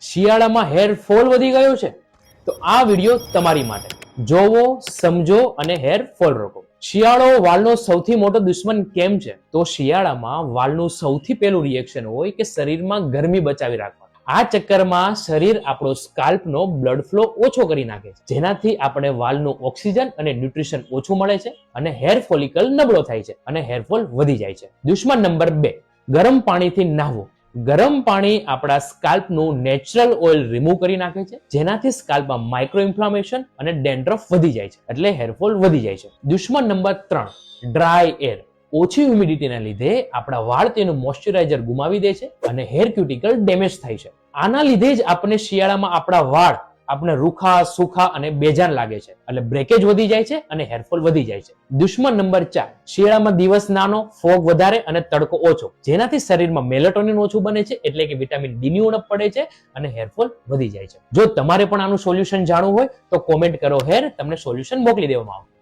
શિયાળામાં hair fall વધી ગયો છે? તો આ વિડીયો તમારી માટે. જોવો, સમજો અને હેર ફોલ રોકો. શિયાળો વાળનો સૌથી મોટો દુશ્મન કેમ છે? તો શિયાળામાં વાળનું સૌથી પહેલું રિએક્શન હોય કે શરીરમાં ગરમી બચાવી રાખવા. આ ચક્કરમાં શરીર આપણો સ્કાલ્પનો બ્લડ ફ્લો ઓછો કરી નાખે છે, જેનાથી આપણે વાળનું ઓક્સિજન અને ન્યુટ્રિશન ઓછું મળે છે અને હેર ફોલિકલ નબળો થાય છે અને હેરફોલ વધી જાય છે. દુશ્મન નંબર 2, ગરમ પાણીથી નહાવું. ગરમ પાણી આપણા સ્કાલ્પનું નેચરલ ઓઇલ રિમૂવ કરી નાખે છે, જેનાથી સ્કાલ્પમાં માઇક્રો ઇન્ફ્લામેશન અને ડેન્ડ્રફ વધી જાય છે, એટલે હેરફોલ વધી જાય છે. દુશ્મન નંબર 3, ડ્રાય એર. ઓછી હ્યુમિડિટીના લીધે આપણા વાળ તેનું મોઇશ્ચરાઇઝર ગુમાવી દે છે અને હેર ક્યુટિકલ ડેમેજ થાય છે. આના લીધે જ આપણે શિયાળામાં આપણા વાળ આપણે રૂખા, સુખા અને બેજાન લાગે છે, એટલે બ્રેકેજ વધી જાય છે અને હેરફોલ વધી જાય છે. દુશ્મન નંબર 4, શિયાળામાં દિવસ નાનો, ફોગ વધારે અને તડકો ઓછો, જેનાથી શરીરમાં મેલેટોનિન ઓછું બને છે, એટલે કે વિટામિન ડી ની ઉણપ પડે છે અને હેરફોલ વધી જાય છે. જો તમારે પણ આનું સોલ્યુશન જાણવું હોય તો કોમેન્ટ કરો હેર, તમને સોલ્યુશન મોકલી દેવામાં આવશે.